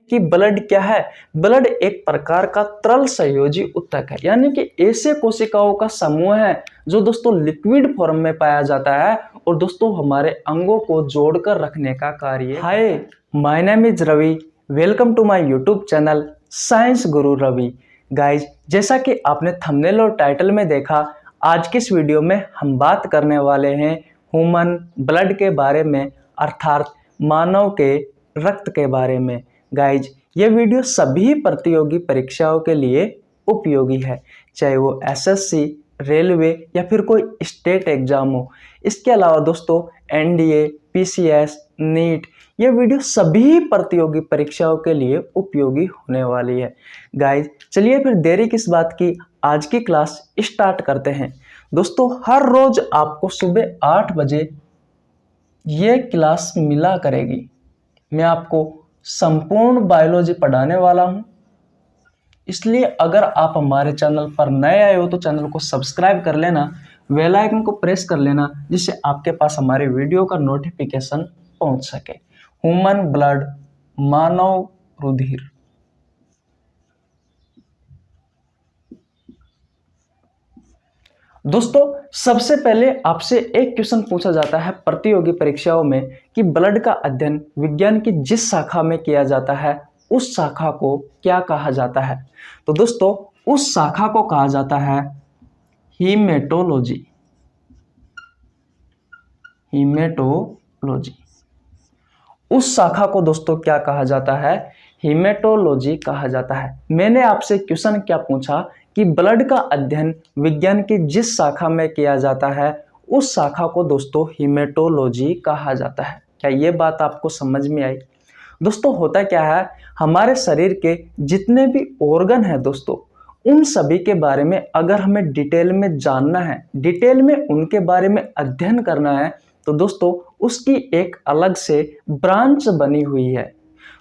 कि ब्लड क्या है। ब्लड एक प्रकार का तरल संयोजी ऊतक है, यानी कि ऐसे कोशिकाओं का समूह है जो दोस्तों लिक्विड फॉर्म में पाया जाता है और दोस्तों हमारे अंगों को जोड़कर रखने का कार्य। Hi, my name is Ravi, welcome to my YouTube channel science Guru Ravi. Guys, जैसा कि आपने थंबनेल और टाइटल में देखा, आज की इस वीडियो में हम बात करने वाले हैं ह्यूमन ब्लड के बारे में, अर्थात मानव के रक्त के बारे में। गाइज, ये वीडियो सभी प्रतियोगी परीक्षाओं के लिए उपयोगी है, चाहे वो एसएससी, रेलवे या फिर कोई स्टेट एग्जाम हो। इसके अलावा दोस्तों एनडीए, पीसीएस, नीट, ये वीडियो सभी प्रतियोगी परीक्षाओं के लिए उपयोगी होने वाली है। गाइज, चलिए फिर देरी किस बात की, आज की क्लास स्टार्ट करते हैं। दोस्तों, हर रोज आपको सुबह 8 बजे ये क्लास मिला करेगी। मैं आपको संपूर्ण बायोलॉजी पढ़ाने वाला हूं, इसलिए अगर आप हमारे चैनल पर नए आए हो तो चैनल को सब्सक्राइब कर लेना, बेल आइकन को प्रेस कर लेना, जिससे आपके पास हमारे वीडियो का नोटिफिकेशन पहुंच सके। ह्यूमन ब्लड, मानव रुधिर। दोस्तों, सबसे पहले आपसे एक क्वेश्चन पूछा जाता है प्रतियोगी परीक्षाओं में कि ब्लड का अध्ययन विज्ञान की जिस शाखा में किया जाता है उस शाखा को क्या कहा जाता है। तो दोस्तों, उस शाखा को कहा जाता है हीमेटोलॉजी। हीमेटोलॉजी, उस शाखा को दोस्तों क्या कहा जाता है? हीमेटोलॉजी कहा जाता है। मैंने आपसे क्वेश्चन क्या पूछा कि ब्लड का अध्ययन विज्ञान की जिस शाखा में किया जाता है उस शाखा को दोस्तों हीमेटोलॉजी कहा जाता है। क्या ये बात आपको समझ में आई? दोस्तों, होता क्या है, हमारे शरीर के जितने भी ऑर्गन हैं दोस्तों, उन सभी के बारे में अगर हमें डिटेल में जानना है, डिटेल में उनके बारे में अध्ययन करना है, तो दोस्तों उसकी एक अलग से ब्रांच बनी हुई है।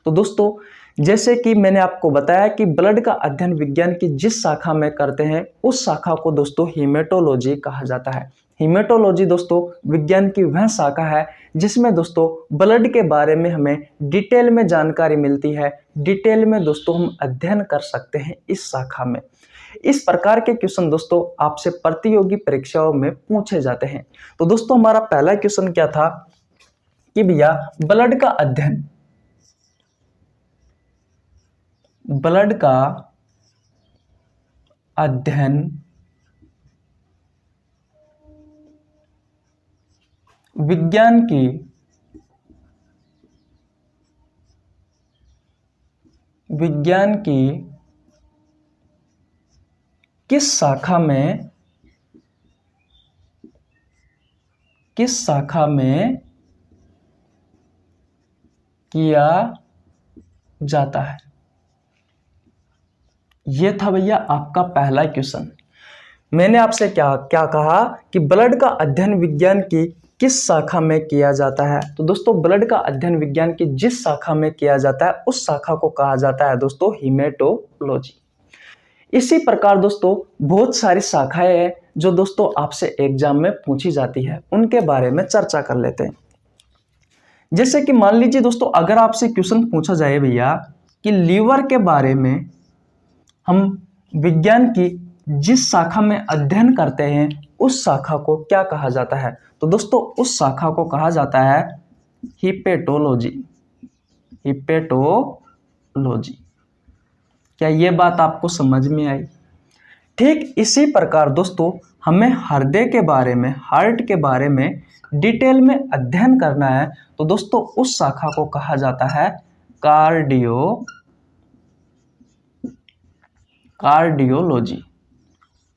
तो दोस्तों, जैसे कि मैंने आपको बताया कि ब्लड का अध्ययन विज्ञान की जिस शाखा में करते हैं उस शाखा को दोस्तों हीमेटोलॉजी कहा जाता है। हीमेटोलॉजी दोस्तों विज्ञान की वह शाखा है जिसमें दोस्तों ब्लड के बारे में हमें डिटेल में जानकारी मिलती है, डिटेल में दोस्तों हम अध्ययन कर सकते हैं इस शाखा में। इस प्रकार के क्वेश्चन दोस्तों आपसे प्रतियोगी परीक्षाओं में पूछे जाते हैं। तो दोस्तों, हमारा पहला क्वेश्चन क्या था कि भैया ब्लड का अध्ययन विज्ञान की किस शाखा में किया जाता है? ये था भैया आपका पहला क्वेश्चन। मैंने आपसे क्या कहा कि ब्लड का अध्ययन विज्ञान की किस शाखा में किया जाता है। तो दोस्तों, ब्लड का अध्ययन विज्ञान की जिस शाखा में किया जाता है उस शाखा को कहा जाता है दोस्तों हीमेटोलॉजी। इसी प्रकार दोस्तों बहुत सारी शाखाएं हैं जो दोस्तों आपसे एग्जाम में पूछी जाती है, उनके बारे में चर्चा कर लेते हैं। जैसे कि मान लीजिए दोस्तों, अगर आपसे क्वेश्चन पूछा जाए भैया कि लीवर के बारे में हम विज्ञान की जिस शाखा में अध्ययन करते हैं उस शाखा को क्या कहा जाता है? तो दोस्तों उस शाखा को कहा जाता है हिपेटोलॉजी। हिपेटोलॉजी। क्या ये बात आपको समझ में आई? ठीक इसी प्रकार दोस्तों हमें हृदय के बारे में, हार्ट के बारे में डिटेल में अध्ययन करना है, तो दोस्तों उस शाखा को कहा जाता है कार्डियोलॉजी।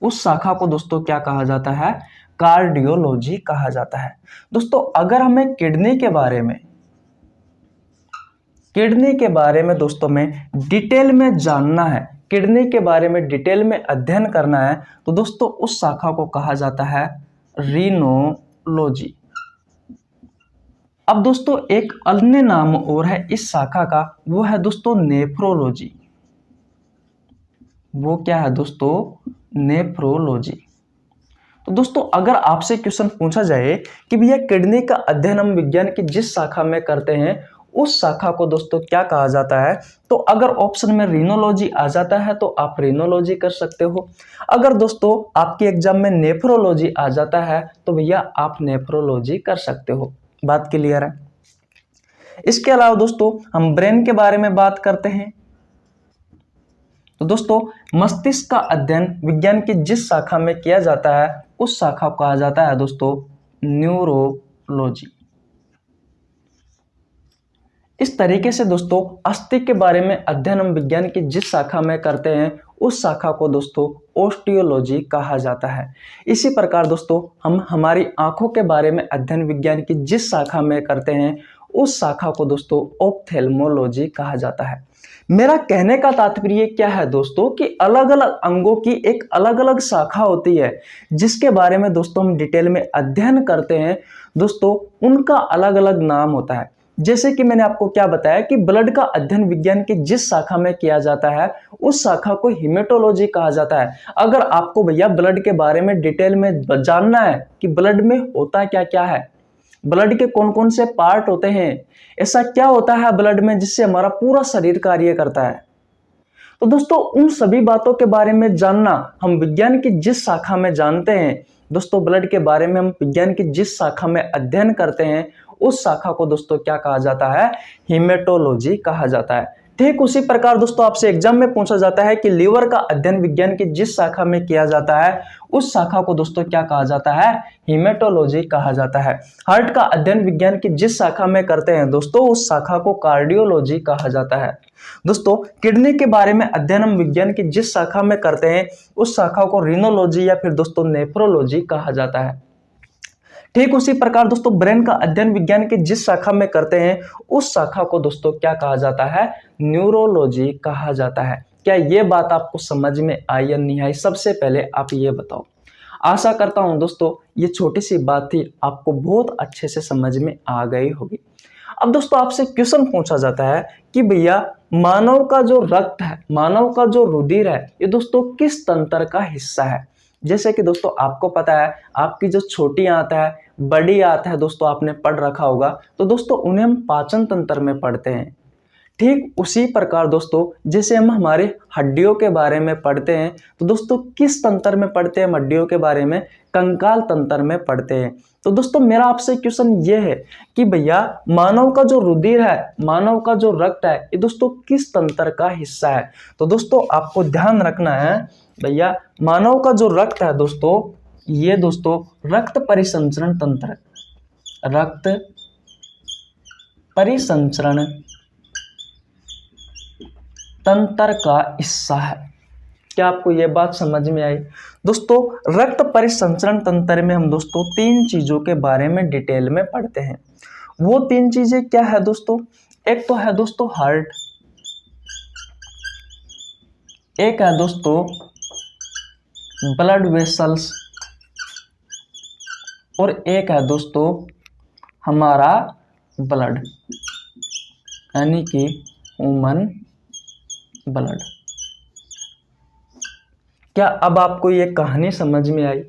उस शाखा को दोस्तों क्या कहा जाता है? कार्डियोलॉजी कहा जाता है। दोस्तों, अगर हमें किडनी के बारे में दोस्तों में डिटेल में जानना है, किडनी के बारे में डिटेल में अध्ययन करना है, तो दोस्तों उस शाखा को कहा जाता है रीनोलॉजी। अब दोस्तों एक अन्य नाम और है इस शाखा का, वो है दोस्तों नेफ्रोलॉजी। वो क्या है दोस्तों? नेफ्रोलॉजी। तो दोस्तों अगर आपसे क्वेश्चन पूछा जाए कि भैया किडनी का अध्ययन हम विज्ञान की जिस शाखा में करते हैं उस शाखा को दोस्तों क्या कहा जाता है? तो अगर ऑप्शन में रीनोलॉजी आ जाता है तो आप रीनोलॉजी कर सकते हो। अगर दोस्तों आपके एग्जाम में नेफ्रोलॉजी आ जाता है तो भैया आप नेफ्रोलॉजी कर सकते हो। बात क्लियर है? इसके अलावा दोस्तों हम ब्रेन के बारे में बात करते हैं। तो दोस्तों मस्तिष्क का अध्ययन विज्ञान की जिस शाखा में किया जाता है उस शाखा को कहा जाता है दोस्तों न्यूरोलॉजी। इस तरीके से दोस्तों अस्थि के बारे में अध्ययन हम विज्ञान की जिस शाखा में करते हैं उस शाखा को दोस्तों ऑस्टियोलॉजी कहा जाता है। इसी प्रकार दोस्तों हम हमारी आंखों के बारे में अध्ययन विज्ञान की जिस शाखा में करते हैं उस शाखा को दोस्तों ऑप्थेल्मोलॉजी कहा जाता है। मेरा कहने का तात्पर्य क्या है दोस्तों कि अलग अलग अंगों की एक अलग अलग शाखा होती है जिसके बारे में दोस्तों हम डिटेल में अध्ययन करते हैं। दोस्तों उनका अलग अलग नाम होता है। जैसे कि मैंने आपको क्या बताया कि ब्लड का अध्ययन विज्ञान की जिस शाखा में किया जाता है उस शाखा को हेमेटोलॉजी कहा जाता है। अगर आपको भैया ब्लड के बारे में डिटेल में जानना है कि ब्लड में होता क्या क्या है, ब्लड के कौन कौन से पार्ट होते हैं, ऐसा क्या होता है ब्लड में जिससे हमारा पूरा शरीर कार्य करता है, तो दोस्तों उन सभी बातों के बारे में जानना हम विज्ञान की जिस शाखा में जानते हैं। दोस्तों ब्लड के बारे में हम विज्ञान की जिस शाखा में अध्ययन करते हैं उस शाखा को दोस्तों क्या कहा जाता है? हेमेटोलॉजी कहा जाता है। ठीक उसी प्रकार दोस्तों आपसे एग्जाम में पूछा जाता है कि लीवर का अध्ययन विज्ञान की जिस शाखा में किया जाता है उस शाखा को दोस्तों क्या कहा जाता है? हेमेटोलॉजी कहा जाता है। हार्ट का अध्ययन विज्ञान की जिस शाखा में करते हैं दोस्तों उस शाखा को कार्डियोलॉजी कहा जाता है। दोस्तों किडनी के बारे में अध्ययन हम विज्ञान की जिस शाखा में करते हैं उस शाखा को रीनोलॉजी या फिर दोस्तों नेफ्रोलॉजी कहा जाता है। ठीक उसी प्रकार दोस्तों ब्रेन का अध्ययन विज्ञान की जिस शाखा में करते हैं उस शाखा को दोस्तों क्या कहा जाता है? न्यूरोलॉजी कहा जाता है। क्या ये बात आपको समझ में आई या नहीं आई? सबसे पहले आप ये बताओ। आशा करता हूं दोस्तों ये छोटी सी बात थी आपको बहुत अच्छे से समझ में आ गई होगी। अब दोस्तों आपसे क्वेश्चन पूछा जाता है कि भैया मानव का जो रक्त है, मानव का जो रुधिर है, ये दोस्तों किस तंत्र का हिस्सा है? जैसे कि दोस्तों आपको पता है आपकी जो छोटी आंत है, बड़ी आंत है, दोस्तों आपने पढ़ रखा होगा, तो दोस्तों उन्हें हम पाचन तंत्र में पढ़ते हैं। ठीक उसी प्रकार दोस्तों जैसे हम हमारे हड्डियों के बारे में पढ़ते हैं तो दोस्तों किस तंत्र में पढ़ते हैं? हड्डियों के बारे में कंकाल तंत्र में पढ़ते हैं। तो दोस्तों मेरा आपसे क्वेश्चन ये है कि भैया मानव का जो रुधिर है, मानव का जो रक्त है, ये दोस्तों किस तंत्र का हिस्सा है? तो दोस्तों आपको ध्यान रखना है भैया मानव का जो रक्त है दोस्तों, ये दोस्तों रक्त परिसंचरण तंत्र, रक्त परिसंचरण तंत्र का हिस्सा है। क्या आपको यह बात समझ में आई? दोस्तों रक्त परिसंचरण तंत्र में हम दोस्तों तीन चीजों के बारे में डिटेल में पढ़ते हैं। वो तीन चीजें क्या है दोस्तों? एक तो है दोस्तों हार्ट, एक है दोस्तों ब्लड वेसल्स और एक है दोस्तों हमारा ब्लड यानी कि ह्यूमन ब्लड। क्या अब आपको ये कहानी समझ में आई?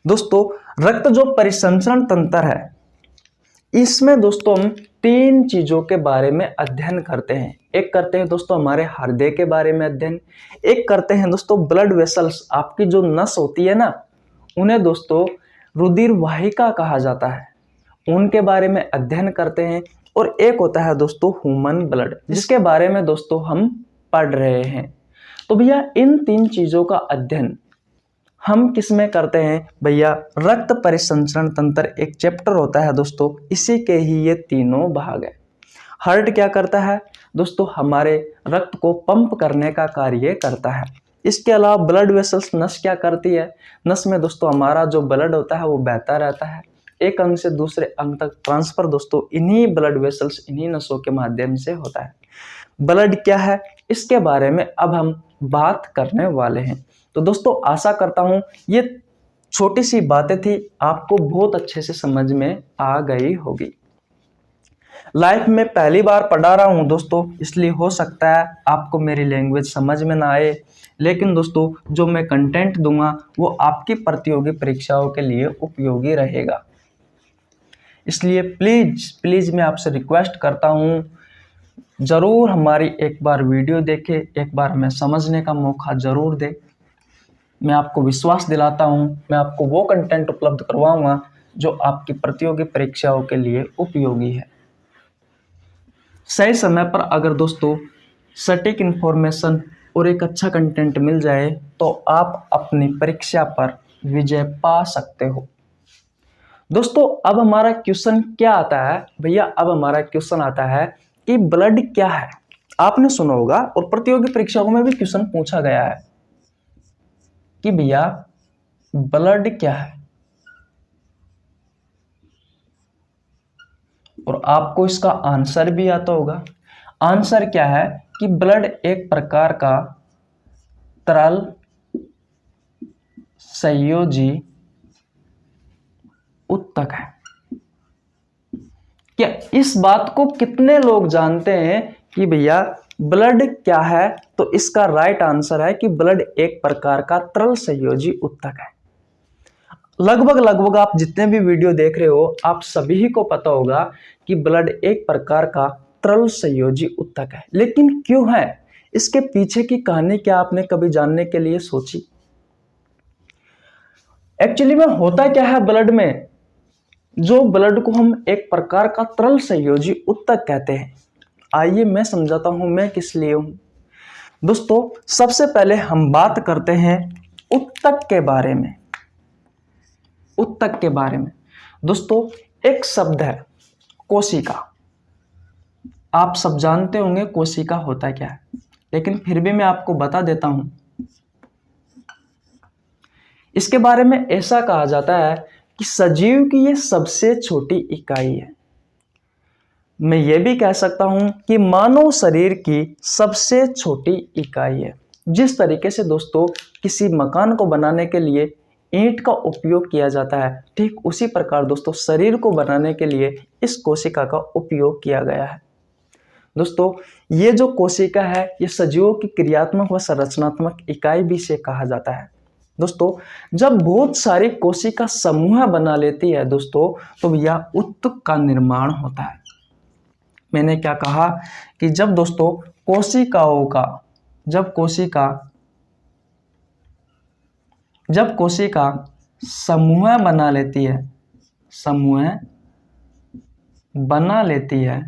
दोस्तों रक्त जो परिसंचरण तंत्र है इसमें दोस्तों हम तीन चीजों के बारे में अध्ययन करते हैं। एक करते हैं दोस्तों हमारे हृदय के बारे में अध्ययन, एक करते हैं दोस्तों ब्लड वेसल्स, आपकी जो नस होती है ना उन्हें दोस्तों रुधिर वाहिका कहा जाता है, उनके बारे में अध्ययन करते हैं, और एक होता है दोस्तों ह्यूमन ब्लड जिसके बारे में दोस्तों हम पढ़ रहे हैं। तो भैया इन तीन चीजों का अध्ययन हम किस में करते हैं? भैया रक्त परिसंचरण तंत्र एक चैप्टर होता है दोस्तों, इसी के ही ये तीनों भाग है। हार्ट क्या करता है दोस्तों? हमारे रक्त को पंप करने का कार्य करता है। इसके अलावा ब्लड वेसल्स नस क्या करती है? नस में दोस्तों हमारा जो ब्लड होता है वो बहता रहता है, एक अंग से दूसरे अंग तक ट्रांसफर दोस्तों इन्हीं ब्लड वेसल्स, इन्हीं नसों के माध्यम से होता है। ब्लड क्या है इसके बारे में अब हम बात करने वाले हैं। तो दोस्तों आशा करता हूं ये छोटी सी बातें थी आपको बहुत अच्छे से समझ में आ गई होगी। लाइफ में पहली बार पढ़ा रहा हूं दोस्तों, इसलिए हो सकता है आपको मेरी लैंग्वेज समझ में ना आए, लेकिन दोस्तों जो मैं कंटेंट दूंगा वो आपकी प्रतियोगी परीक्षाओं के लिए उपयोगी रहेगा। इसलिए प्लीज़ मैं आपसे रिक्वेस्ट करता हूँ, ज़रूर हमारी एक बार वीडियो देखें, एक बार हमें समझने का मौका ज़रूर दें। मैं आपको विश्वास दिलाता हूँ, मैं आपको वो कंटेंट उपलब्ध करवाऊँगा जो आपकी प्रतियोगी परीक्षाओं के लिए उपयोगी है। सही समय पर अगर दोस्तों सटीक इन्फॉर्मेशन और एक अच्छा कंटेंट मिल जाए तो आप अपनी परीक्षा पर विजय पा सकते हो। दोस्तों अब हमारा क्वेश्चन क्या आता है भैया, अब हमारा क्वेश्चन आता है कि ब्लड क्या है। आपने सुना होगा और प्रतियोगी परीक्षाओं में भी क्वेश्चन पूछा गया है कि भैया ब्लड क्या है, और आपको इसका आंसर भी आता होगा। आंसर क्या है कि ब्लड एक प्रकार का तरल संयोजी उत्तक है। क्या इस बात को कितने लोग जानते हैं कि भैया ब्लड क्या है? तो इसका राइट आंसर है कि ब्लड एक प्रकार का तरल संयोजी उत्तक है। लगभग आप जितने भी वीडियो देख रहे हो आप सभी को पता होगा कि ब्लड एक प्रकार का तरल संयोजी उत्तक है। लेकिन क्यों है, इसके पीछे की कहानी क्या आपने कभी जानने के लिए सोची? एक्चुअली में होता क्या है ब्लड में, जो ब्लड को हम एक प्रकार का तरल संयोजी उत्तक कहते हैं। आइए मैं समझाता हूं मैं किस लिए हूं। दोस्तों सबसे पहले हम बात करते हैं उत्तक के बारे में। उत्तक के बारे में दोस्तों एक शब्द है कोशिका। आप सब जानते होंगे कोशिका होता क्या है, लेकिन फिर भी मैं आपको बता देता हूं। इसके बारे में ऐसा कहा जाता है कि सजीव की ये सबसे छोटी इकाई है। मैं ये भी कह सकता हूं कि मानव शरीर की सबसे छोटी इकाई है। जिस तरीके से दोस्तों किसी मकान को बनाने के लिए ईंट का उपयोग किया जाता है, ठीक उसी प्रकार दोस्तों शरीर को बनाने के लिए इस कोशिका का उपयोग किया गया है। दोस्तों ये जो कोशिका है ये सजीवों की क्रियात्मक व संरचनात्मक इकाई भी से कहा जाता है। दोस्तों जब बहुत सारी कोशिका समूह बना लेती है दोस्तों, तो यह उत्तक का निर्माण होता है। मैंने क्या कहा कि जब दोस्तों कोशिकाओं का जब कोशिका समूह बना लेती है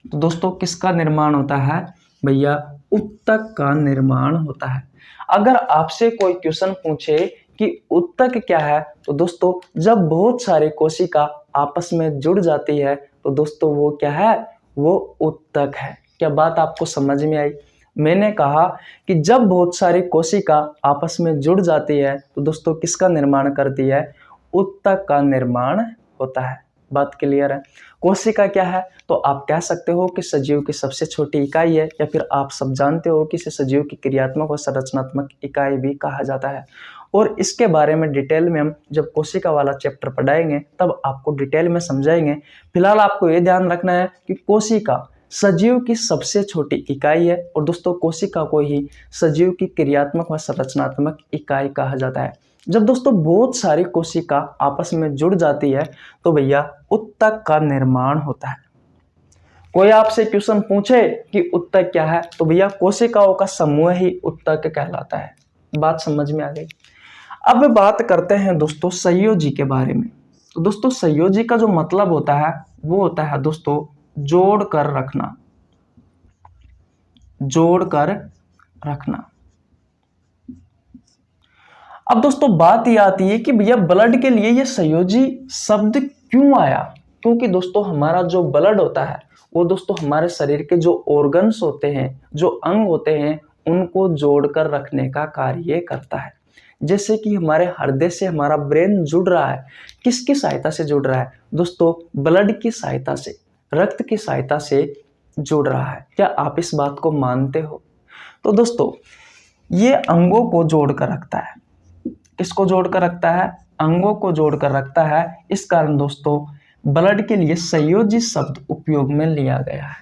तो दोस्तों किसका निर्माण होता है भैया? उत्तक का निर्माण होता है। अगर आपसे कोई क्वेश्चन पूछे कि उत्तक क्या है, तो दोस्तों जब बहुत सारी कोशिका आपस में जुड़ जाती है तो दोस्तों वो क्या है? वो उत्तक है। क्या बात आपको समझ में आई? मैंने कहा कि जब बहुत सारी कोशिका आपस में जुड़ जाती है तो दोस्तों किसका निर्माण करती है? उत्तक का निर्माण होता है। बात क्लियर है? कोशिका क्या है? तो आप कह सकते हो कि सजीव की सबसे छोटी इकाई है, या फिर आप सब जानते हो कि इसे सजीव की क्रियात्मक और संरचनात्मक इकाई भी कहा जाता है। और इसके बारे में डिटेल में हम जब कोशिका वाला चैप्टर पढ़ाएंगे तब आपको डिटेल में समझाएंगे। फिलहाल आपको ये ध्यान रखना है कि कोशिका सजीव की सबसे छोटी इकाई है, और दोस्तों कोशिका को ही सजीव की क्रियात्मक व संरचनात्मक इकाई कहा जाता है। जब दोस्तों बहुत सारी कोशिका आपस में जुड़ जाती है तो भैया उत्तक का निर्माण होता है। कोई आपसे क्वेश्चन पूछे कि उत्तक क्या है, तो भैया कोशिकाओं का समूह ही उत्तक कहलाता है। बात समझ में आ गई? अब बात करते हैं दोस्तों संयोजी के बारे में। तो दोस्तों संयोजी का जो मतलब होता है वो होता है दोस्तों जोड़ कर रखना। अब दोस्तों बात ये आती है कि भैया ब्लड के लिए ये संयोजी शब्द क्यों आया? क्योंकि दोस्तों हमारा जो ब्लड होता है वो दोस्तों हमारे शरीर के जो ऑर्गन्स होते हैं, जो अंग होते हैं, उनको जोड़कर रखने का कार्य करता है। जैसे कि हमारे हृदय से हमारा ब्रेन जुड़ रहा है, किसकी सहायता से जुड़ रहा है दोस्तों? ब्लड की सहायता से, रक्त की सहायता से जुड़ रहा है। क्या आप इस बात को मानते हो? तो दोस्तों ये अंगों को जोड़कर रखता है। किसको जोड़कर रखता है? अंगों को जोड़कर रखता है। इस कारण दोस्तों ब्लड के लिए संयोजी शब्द उपयोग में लिया गया है।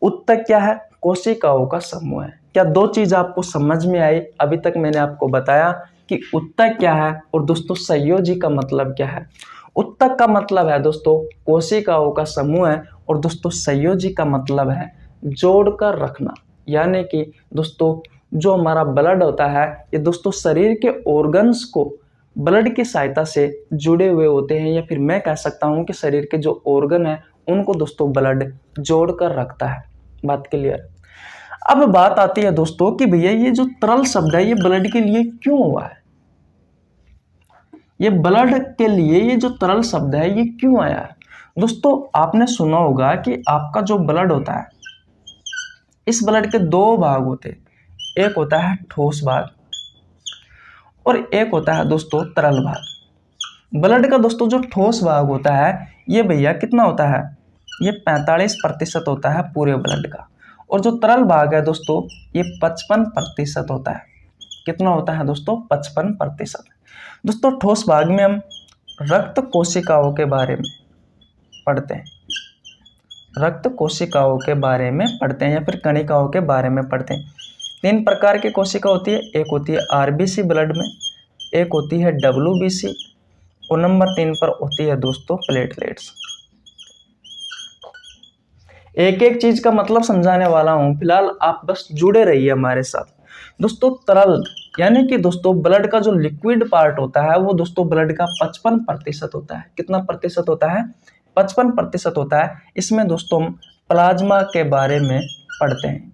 उत्तक क्या है? कोशिकाओं का समूह है। क्या दो चीज आपको समझ में आई? अभी तक मैंने आपको बताया कि उत्तक क्या है और दोस्तों संयोजी का मतलब क्या है। उत्तक का मतलब है दोस्तों कोशिकाओं का समूह है, और दोस्तों संयोजी का मतलब है जोड़कर रखना। यानी कि दोस्तों जो हमारा ब्लड होता है ये दोस्तों शरीर के ऑर्गन्स को ब्लड की सहायता से जुड़े हुए होते हैं, या फिर मैं कह सकता हूं कि शरीर के जो ऑर्गन है उनको दोस्तों ब्लड जोड़कर रखता है। बात क्लियर। अब बात आती है दोस्तों कि भैया ये जो तरल शब्द है ये ब्लड के लिए क्यों हुआ है, ये ब्लड के लिए ये जो तरल शब्द है ये क्यों आया है। दोस्तों आपने सुना होगा कि आपका जो ब्लड होता है इस ब्लड के दो भाग होते हैं, एक होता है ठोस भाग और एक होता है दोस्तों तरल भाग। ब्लड का दोस्तों जो ठोस भाग होता है ये भैया कितना होता है, ये 45% होता है पूरे ब्लड का, और जो तरल भाग है दोस्तों ये 55% होता है। कितना होता है दोस्तों, 55%। दोस्तों ठोस भाग में हम रक्त कोशिकाओं के बारे में पढ़ते हैं, रक्त कोशिकाओं के बारे में पढ़ते हैं या फिर कणिकाओं के बारे में पढ़ते हैं। 3 प्रकार की कोशिका होती है, एक होती है आरबीसी ब्लड में, एक होती है डब्ल्यूबीसी, और नंबर 3 पर होती है दोस्तों प्लेटलेट्स। एक एक चीज का मतलब समझाने वाला हूं, फिलहाल आप बस जुड़े रहिए हमारे साथ। दोस्तों तरल यानी कि दोस्तों ब्लड का जो लिक्विड पार्ट होता है वो दोस्तों ब्लड का 55% होता है। कितना प्रतिशत होता है, 55% होता है। इसमें दोस्तों हम प्लाज्मा के बारे में पढ़ते हैं।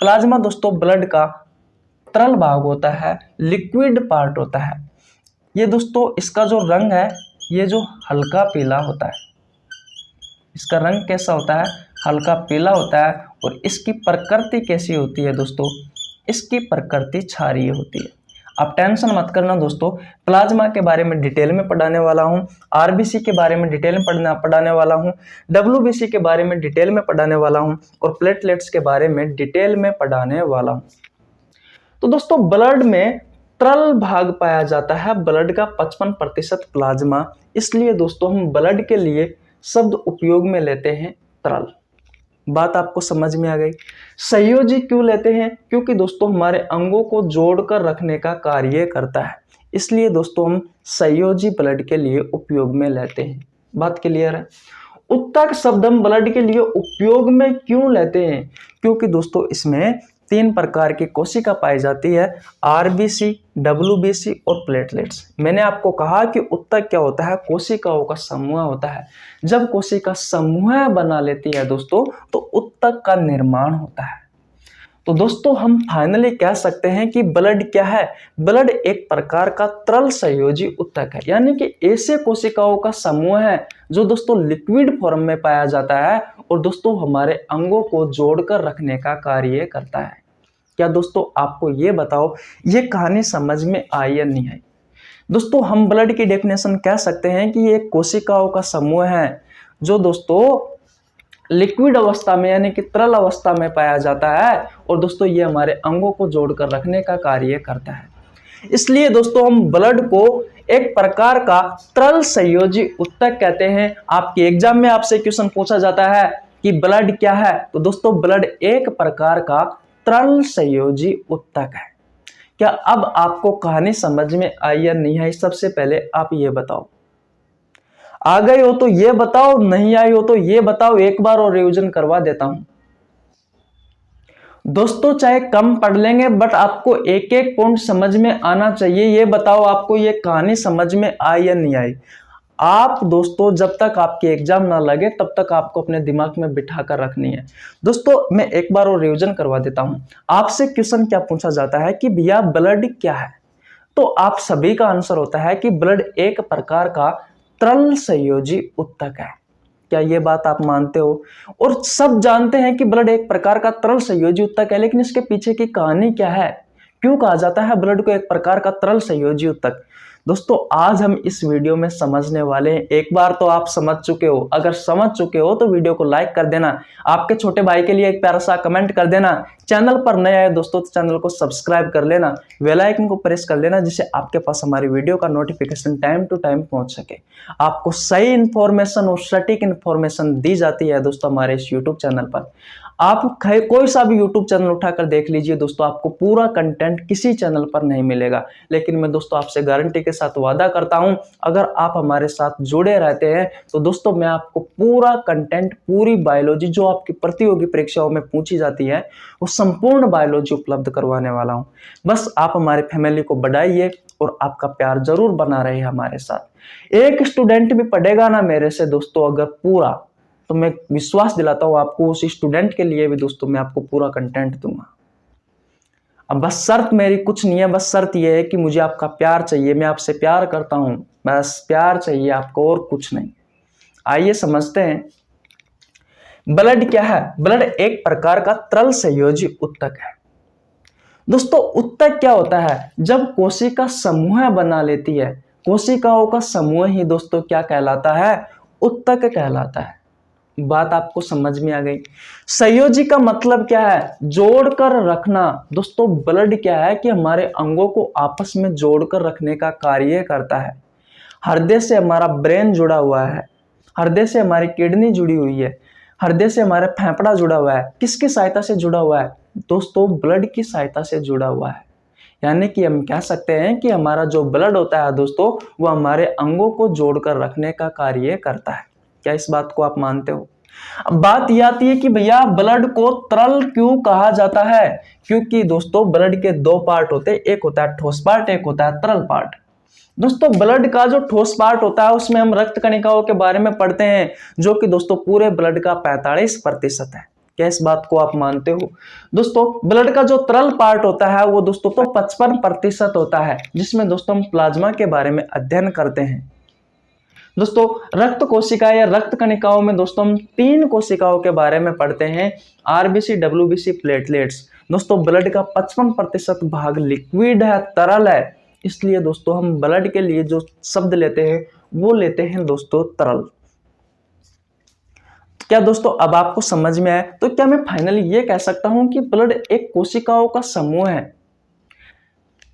प्लाज्मा दोस्तों ब्लड का तरल भाग होता है, लिक्विड पार्ट होता है। ये दोस्तों इसका जो रंग है ये जो हल्का पीला होता है, इसका रंग कैसा होता है, हल्का पीला होता है। और इसकी प्रकृति कैसी होती है दोस्तों, इसकी प्रकृति क्षारीय होती है। आप टेंशन मत करना दोस्तों, प्लाज्मा के बारे में डिटेल में पढ़ाने वाला हूं, आरबीसी के बारे में डिटेल में पढ़ाने वाला हूं, डब्ल्यूबीसी के बारे में डिटेल में पढ़ाने वाला हूं, और प्लेटलेट्स के बारे में डिटेल में पढ़ाने वाला हूं। तो दोस्तों ब्लड में तरल भाग पाया जाता है, ब्लड का 55% प्लाज्मा, इसलिए दोस्तों हम ब्लड के लिए शब्द उपयोग में लेते हैं तरल। बात आपको समझ में आ गई। संयोजी क्यों लेते हैं, क्योंकि दोस्तों हमारे अंगों को जोड़कर रखने का कार्य करता है, इसलिए दोस्तों हम संयोजी ब्लड के लिए उपयोग में लेते हैं। बात क्लियर है। उत्तक शब्द हम ब्लड के लिए उपयोग में क्यों लेते हैं, क्योंकि दोस्तों इसमें 3 प्रकार की कोशिका पाई जाती है, आरबीसी, डब्ल्यूबीसी और प्लेटलेट्स। मैंने आपको कहा कि उत्तक क्या होता है, कोशिकाओं का समूह होता है। जब कोशिका समूह बना लेती है दोस्तों तो उत्तक का निर्माण होता है। तो दोस्तों हम फाइनली कह सकते हैं कि ब्लड क्या है, ब्लड एक प्रकार का तरल संयोजी उत्तक है, यानी कि ऐसे कोशिकाओं का समूह है जो दोस्तों लिक्विड फॉर्म में पाया जाता है और दोस्तों हमारे अंगों को जोड़कर रखने का कार्य करता है। क्या दोस्तों आपको ये बताओ, ये कहानी समझ में आई या नहीं आई। दोस्तों हम ब्लड की डेफिनेशन कह सकते हैं कि ये कोशिकाओं का समूह है जो दोस्तों लिक्विड अवस्था में यानी कि तरल अवस्था में पाया जाता है, और दोस्तों ये हमारे अंगों को जोड़कर रखने का कार्य करता है। इसलिए दोस्तों हम ब्लड को एक प्रकार का तरल संयोजी उत्तक कहते हैं। आपके एग्जाम में आपसे क्वेश्चन पूछा जाता है कि ब्लड क्या है, तो दोस्तों ब्लड एक प्रकार का तरल संयोजी उत्तक है। क्या अब आपको कहानी समझ में आई या नहीं आई, सबसे पहले आप ये बताओ। आ गई हो तो ये बताओ, नहीं आई हो तो ये बताओ, एक बार और रिवीजन करवा देता हूं। दोस्तों चाहे कम पढ़ लेंगे बट आपको एक एक पॉइंट समझ में आना चाहिए। ये बताओ आपको ये कहानी समझ में आई या नहीं आई। आप दोस्तों जब तक आपके एग्जाम ना लगे तब तक आपको अपने दिमाग में बिठा कर रखनी है। दोस्तों मैं एक बार और रिवीजन करवा देता हूं। आपसे क्वेश्चन क्या पूछा जाता है कि भैया ब्लड क्या है, तो आप सभी का आंसर होता है कि ब्लड एक प्रकार का तरल संयोजी उत्तक है। क्या ये बात आप मानते हो? और सब जानते हैं कि ब्लड एक प्रकार का तरल संयोजी उत्तक है, लेकिन इसके पीछे की कहानी क्या है, क्यों कहा जाता है ब्लड को एक प्रकार का तरल संयोजी उत्तक। दोस्तों आज हम इस वीडियो में समझने वाले हैं। एक बार तो आप समझ चुके हो, अगर समझ चुके हो तो वीडियो को लाइक कर देना, आपके छोटे भाई के लिए एक प्यारा सा कमेंट कर देना, चैनल पर नए आए दोस्तों तो चैनल को सब्सक्राइब कर लेना, बेल आइकन को प्रेस कर लेना जिससे आपके पास हमारी वीडियो का नोटिफिकेशन टाइम टू टाइम पहुंच सके। आपको सही इन्फॉर्मेशन और सटीक इन्फॉर्मेशन दी जाती है दोस्तों हमारे इस यूट्यूब चैनल पर। आप कोई सा भी YouTube चैनल उठाकर देख लीजिए दोस्तों, आपको पूरा कंटेंट किसी चैनल पर नहीं मिलेगा। लेकिन मैं दोस्तों आपसे गारंटी के साथ वादा करता हूं, अगर आप हमारे साथ जुड़े रहते हैं तो दोस्तों मैं आपको पूरा कंटेंट, पूरी बायोलॉजी जो आपकी प्रतियोगी परीक्षाओं में पूछी जाती है, वो संपूर्ण बायोलॉजी उपलब्ध करवाने वाला हूं। बस आप हमारे फैमिली को बढ़ाइए और आपका प्यार जरूर बना रहे हमारे साथ। एक स्टूडेंट भी पढ़ेगा ना मेरे से दोस्तों अगर पूरा, तो मैं विश्वास दिलाता हूं आपको, उस स्टूडेंट के लिए भी दोस्तों मैं आपको पूरा कंटेंट दूंगा। अब बस शर्त मेरी कुछ नहीं है, बस शर्त यह है कि मुझे आपका प्यार चाहिए, मैं आपसे प्यार करता हूं, बस प्यार चाहिए आपको और कुछ नहीं। आइए समझते हैं ब्लड क्या है। ब्लड एक प्रकार का तरल संयोजी उत्तक है। दोस्तों उत्तक क्या होता है? जब कोशिका समूह बना लेती है, कोशिकाओं का समूह ही दोस्तों क्या कहलाता है? उत्तक कहलाता है। बात आपको समझ में आ गई। संयोजी का मतलब क्या है? जोड़कर रखना। दोस्तों ब्लड क्या है कि हमारे अंगों को आपस में जोड़कर रखने का कार्य करता है। हृदय से हमारा ब्रेन जुड़ा हुआ है, हृदय से हमारी किडनी जुड़ी हुई है, हृदय से हमारा फेफड़ा जुड़ा हुआ है। किसकी सहायता से जुड़ा हुआ है? दोस्तों ब्लड की सहायता से जुड़ा हुआ है। यानी कि हम कह सकते हैं कि हमारा जो ब्लड होता है दोस्तों, वो हमारे अंगों को जोड़कर रखने का कार्य करता है। क्या इस बात को आप मानते हो? अब बात यह आती है कि भैया ब्लड को तरल क्यों कहा जाता है? क्योंकि दोस्तों ब्लड के दो पार्ट होते हैं, एक होता है ठोस पार्ट, एक होता है तरल पार्ट। दोस्तों ब्लड का जो ठोस पार्ट होता है उसमें हम रक्त कणिकाओं के बारे में पढ़ते हैं, जो कि दोस्तों पूरे ब्लड का 45% है। क्या इस बात को आप मानते हो? दोस्तों ब्लड का जो तरल पार्ट होता है वो दोस्तों तो 55% होता है, जिसमें दोस्तों हम प्लाज्मा के बारे में अध्ययन करते हैं। दोस्तों रक्त कोशिकाएं या रक्त कणिकाओं में दोस्तों हम 3 कोशिकाओं के बारे में पढ़ते हैं, आरबीसी, डब्ल्यूबीसी, प्लेटलेट्स। दोस्तों ब्लड का 55% भाग लिक्विड है, तरल है, इसलिए दोस्तों हम ब्लड के लिए जो शब्द लेते हैं वो लेते हैं दोस्तों तरल। क्या दोस्तों अब आपको समझ में आया? तो क्या मैं फाइनली ये कह सकता हूं कि ब्लड एक कोशिकाओं का समूह है?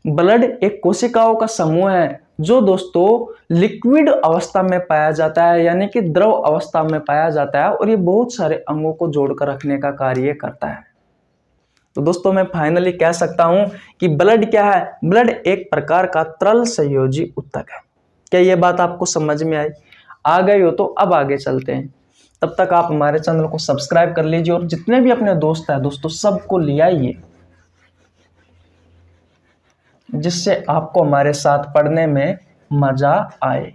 ब्लड एक कोशिकाओं का समूह है जो दोस्तों लिक्विड अवस्था में पाया जाता है, यानी कि द्रव अवस्था में पाया जाता है, और ये बहुत सारे अंगों को जोड़कर रखने का कार्य करता है। तो दोस्तों मैं फाइनली कह सकता हूं कि ब्लड क्या है? ब्लड एक प्रकार का तरल संयोजी उत्तक है। क्या ये बात आपको समझ में आई? आ गई हो तो अब आगे चलते हैं। तब तक आप हमारे चैनल को सब्सक्राइब कर लीजिए और जितने भी अपने दोस्त हैं दोस्तों सबको ले आइए, जिससे आपको हमारे साथ पढ़ने में मजा आए।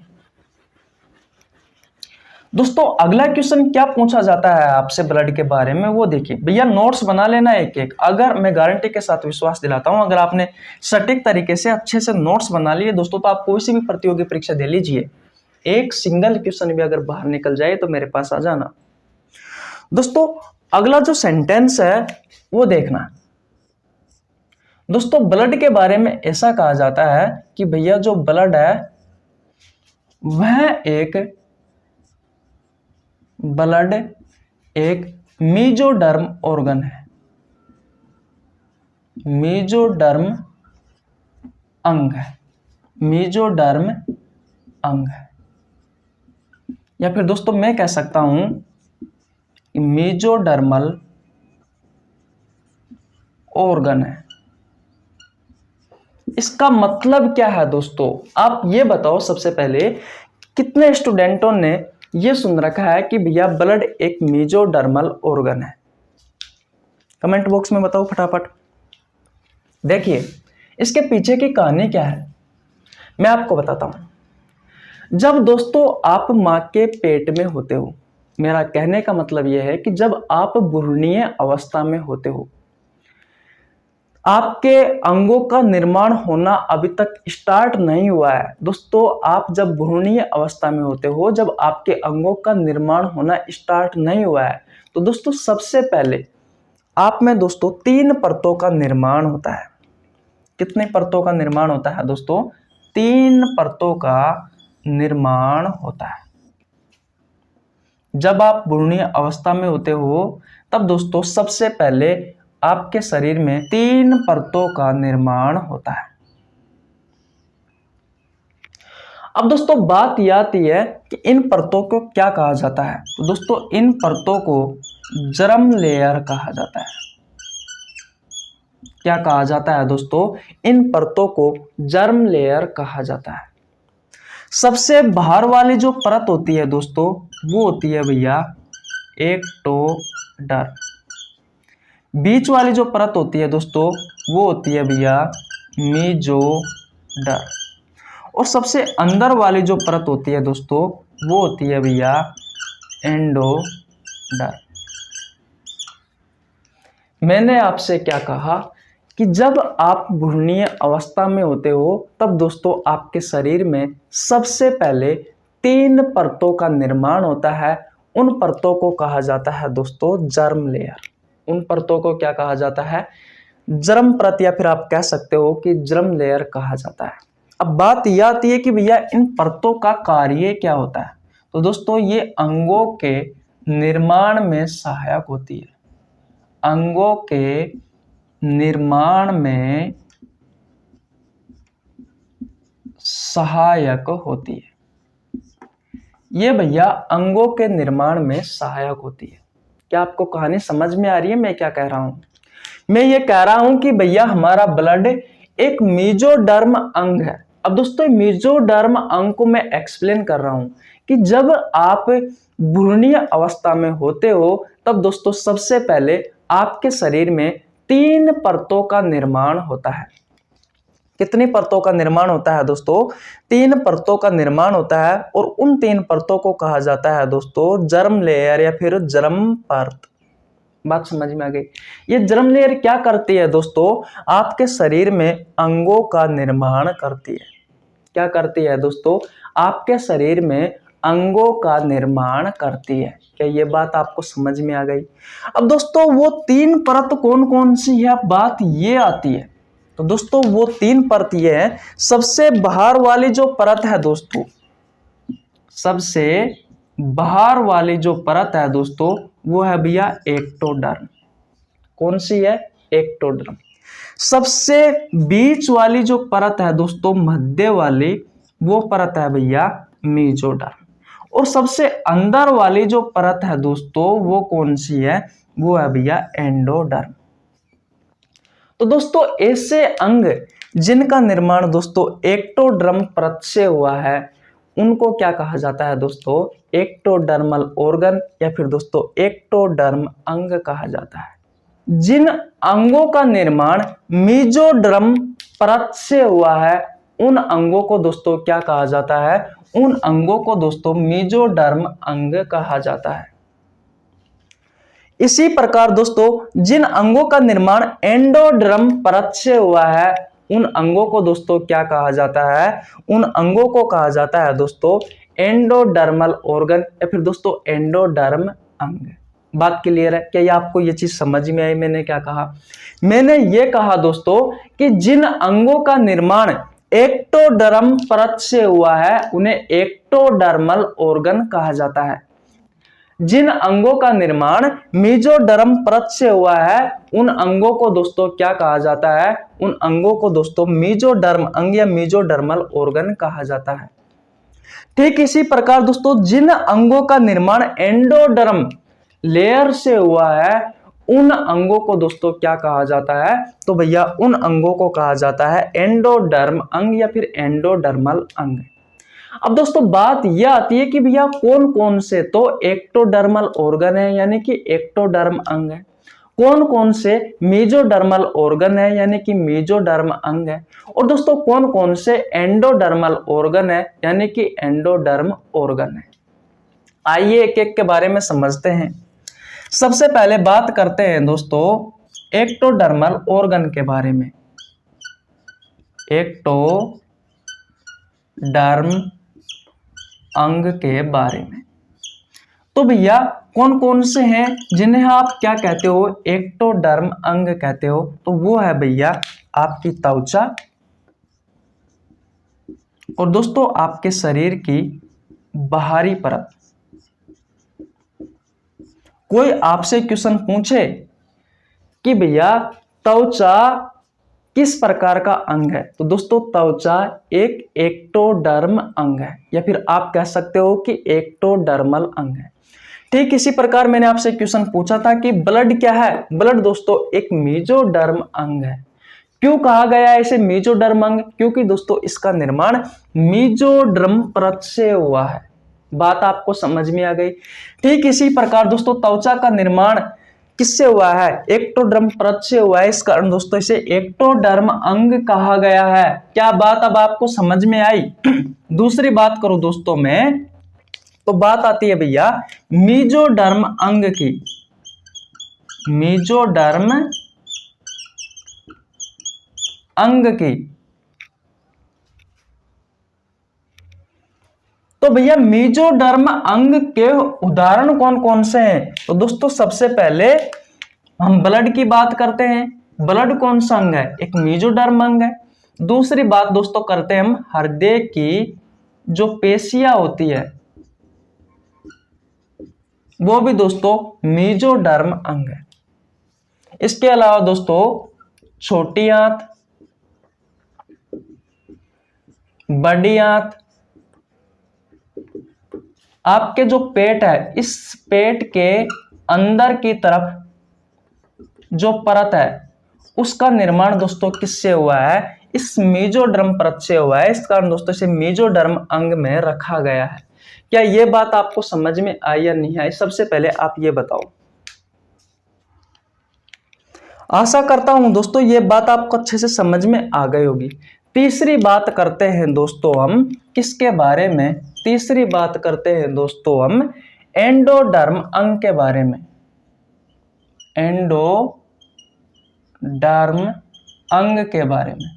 दोस्तों अगला क्वेश्चन क्या पूछा जाता है आपसे ब्लड के बारे में, वो देखिए भैया, नोट्स बना लेना एक एक। अगर मैं गारंटी के साथ विश्वास दिलाता हूं, अगर आपने सटीक तरीके से अच्छे से नोट्स बना लिए दोस्तों, तो आप कोई सी भी प्रतियोगी परीक्षा दे लीजिए, एक सिंगल क्वेश्चन भी अगर बाहर निकल जाए तो मेरे पास आ जाना। दोस्तों अगला जो सेंटेंस है वो देखना। दोस्तों ब्लड के बारे में ऐसा कहा जाता है कि भैया जो ब्लड है वह एक मीजोडर्म ऑर्गन है, मीजोडर्म अंग है, मीजोडर्म अंग है। या फिर दोस्तों मैं कह सकता हूं मीजोडर्मल ऑर्गन है। इसका मतलब क्या है दोस्तों? आप ये बताओ सबसे पहले, कितने स्टूडेंटों ने ये सुन रखा है कि भैया ब्लड एक मीजोडर्मल ऑर्गन है? कमेंट बॉक्स में बताओ फटाफट। देखिए इसके पीछे की कहानी क्या है मैं आपको बताता हूं। जब दोस्तों आप मां के पेट में होते हो, मेरा कहने का मतलब यह है कि जब आप भ्रूणीय अवस्था में होते हो, आपके अंगों का निर्माण होना अभी तक स्टार्ट नहीं हुआ है। दोस्तों आप जब भ्रूणीय अवस्था में होते हो, जब आपके अंगों का निर्माण होना स्टार्ट नहीं हुआ है, तो दोस्तों सबसे पहले आप में दोस्तों 3 परतों का निर्माण होता है। कितने परतों का निर्माण होता है दोस्तों? 3 परतों का निर्माण होता है। जब आप भ्रूणीय अवस्था में होते हो तब दोस्तों सबसे पहले आपके शरीर में 3 परतों का निर्माण होता है। अब दोस्तों बात यह आती है कि इन परतों को क्या कहा जाता है? तो दोस्तों इन परतों को जर्म लेयर कहा जाता है। क्या कहा जाता है दोस्तों? इन परतों को जर्म लेयर कहा जाता है। सबसे बाहर वाली जो परत होती है दोस्तों वो होती है भैया एक्टोडर्म। बीच वाली जो परत होती है दोस्तों वो होती है भैया मेसोडर्म। और सबसे अंदर वाली जो परत होती है दोस्तों वो होती है भैया एंडोडर्म। मैंने आपसे क्या कहा कि जब आप भ्रूणीय अवस्था में होते हो तब दोस्तों आपके शरीर में सबसे पहले 3 परतों का निर्माण होता है। उन परतों को कहा जाता है दोस्तों जर्म लेयर। उन परतों को क्या कहा जाता है? जर्म परत, या फिर आप कह सकते हो कि जर्म लेयर कहा जाता है। अब बात यह आती है कि भैया इन परतों का कार्य क्या होता है? तो दोस्तों ये अंगों के निर्माण में सहायक होती है। अंगों के निर्माण में सहायक होती है। ये भैया अंगों के निर्माण में सहायक होती है। क्या आपको कहानी समझ में आ रही है मैं क्या कह रहा हूं? मैं ये कह रहा हूं कि भैया हमारा ब्लड एक मेसोडर्म अंग है। अब दोस्तों मेसोडर्म अंग को मैं एक्सप्लेन कर रहा हूं कि जब आप भ्रूणीय अवस्था में होते हो तब दोस्तों सबसे पहले आपके शरीर में 3 परतों का निर्माण होता है। कितनी परतों का निर्माण होता है दोस्तों? 3 परतों का निर्माण होता है और उन 3 परतों को कहा जाता है दोस्तों जर्म लेयर या फिर जर्म परत। बात समझ में आ गई? ये जर्म लेयर क्या करती है दोस्तों? आपके शरीर में अंगों का निर्माण करती है। क्या करती है दोस्तों? आपके शरीर में अंगों का निर्माण करती है। क्या ये बात आपको समझ में आ गई? अब दोस्तों वो 3 परत कौन कौन सी है, बात ये आती है। तो दोस्तों वो 3 परत ये है। सबसे बाहर वाली जो परत है दोस्तों, सबसे बाहर वाली जो परत है दोस्तों वो है भैया एक्टोडर्म। कौन सी है? एक्टोडर्म। सबसे बीच वाली जो परत है दोस्तों, मध्य वाली, वो परत है भैया मेसोडर्म। और सबसे अंदर वाली जो परत है दोस्तों वो कौन सी है? वो है भैया एंडोडर्म। तो दोस्तों ऐसे अंग जिनका निर्माण दोस्तों एक्टोडर्म परत से हुआ है उनको क्या कहा जाता है दोस्तों? एक्टोडर्मल ऑर्गन या फिर दोस्तों एक्टोडर्म अंग कहा जाता है। जिन अंगों का निर्माण मेसोडर्म परत से हुआ है उन अंगों को दोस्तों क्या कहा जाता है? उन अंगों को दोस्तों मेसोडर्म अंग कहा जाता है। इसी प्रकार दोस्तों जिन अंगों का निर्माण एंडोडर्म परत से हुआ है उन अंगों को दोस्तों क्या कहा जाता है? उन अंगों को कहा जाता है दोस्तों एंडोडर्मल ऑर्गन या फिर दोस्तों एंडोडर्म अंग। बात क्लियर है? क्या ये आपको ये चीज समझ में आई? मैंने क्या कहा? मैंने ये कहा दोस्तों कि जिन अंगों का निर्माण एक्टोडर्म परत से हुआ है उन्हें एक्टोडर्मल ऑर्गन कहा जाता है। जिन अंगों का निर्माण मेसोडर्म परत से हुआ है उन अंगों को दोस्तों क्या कहा जाता है? उन अंगों को दोस्तों मेसोडर्म अंग या मेसोडर्मल ऑर्गन कहा जाता है। ठीक इसी प्रकार दोस्तों जिन अंगों का निर्माण एंडोडर्म लेयर से हुआ है उन अंगों को दोस्तों क्या कहा जाता है? तो भैया उन अंगों को कहा जाता है एंडोडर्म अंग या फिर एंडोडर्मल अंग। अब दोस्तों बात यह आती है कि भैया कौन कौन से तो एक्टोडर्मल ऑर्गन है यानी कि एक्टोडर्म अंग है, कौन कौन से मेसोडर्मल ऑर्गन है यानी कि मेसोडर्म अंग है, और दोस्तों कौन कौन से एंडोडर्मल ऑर्गन है यानी कि एंडोडर्म ऑर्गन है। आइए एक एक के बारे में समझते हैं। सबसे पहले बात करते हैं दोस्तों एक्टोडर्मल ऑर्गन के बारे में। एक्टोडर्म अंग के बारे में तो भैया कौन कौन से हैं जिन्हें आप क्या कहते हो? एक्टोडर्म अंग कहते हो। तो वो है भैया आपकी त्वचा और दोस्तों आपके शरीर की बाहरी परत। कोई आपसे क्वेश्चन पूछे कि भैया त्वचा किस प्रकार का अंग है, तो दोस्तों त्वचा एक एक्टोडर्म अंग है या फिर आप कह सकते हो कि एक्टोडर्मल अंग है। ठीक इसी प्रकार मैंने आपसे क्वेश्चन पूछा था कि ब्लड क्या है। ब्लड दोस्तों एक मेसोडर्म अंग है। क्यों कहा गया है इसे मेसोडर्म अंग? क्योंकि दोस्तों इसका निर्माण मेसोडर्म परत से हुआ है। बात आपको समझ में आ गई। ठीक इसी प्रकार दोस्तों त्वचा का निर्माण किससे हुआ है? एक्टोडर्म परत से हुआ है। इस कारण दोस्तों इसे एक्टोडर्म अंग कहा गया है। क्या बात अब आपको समझ में आई? दूसरी बात करूं दोस्तों मैं, तो बात आती है भैया मेसोडर्म अंग की। मेसोडर्म अंग की तो भैया मेसोडर्म अंग के उदाहरण कौन कौन से हैं? तो दोस्तों सबसे पहले हम ब्लड की बात करते हैं। ब्लड कौन सा अंग है? एक मेसोडर्म अंग है। दूसरी बात दोस्तों करते हैं हम हृदय की जो पेशियां होती है वो भी दोस्तों मेसोडर्म अंग है। इसके अलावा दोस्तों छोटी आंत, बड़ी आंत, आपके जो पेट है इस पेट के अंदर की तरफ जो परत है उसका निर्माण दोस्तों किससे हुआ है? इस मेसोडर्म परत से हुआ है। इस कारण दोस्तों इसे मेसोडर्म अंग में रखा गया है। क्या ये बात आपको समझ में आई या नहीं आई? सबसे पहले आप ये बताओ। आशा करता हूं दोस्तों ये बात आपको अच्छे से समझ में आ गई होगी। तीसरी बात करते हैं दोस्तों हम किसके बारे में? तीसरी बात करते हैं दोस्तों हम एंडोडर्म अंग के बारे में। एंडोडर्म अंग के बारे में।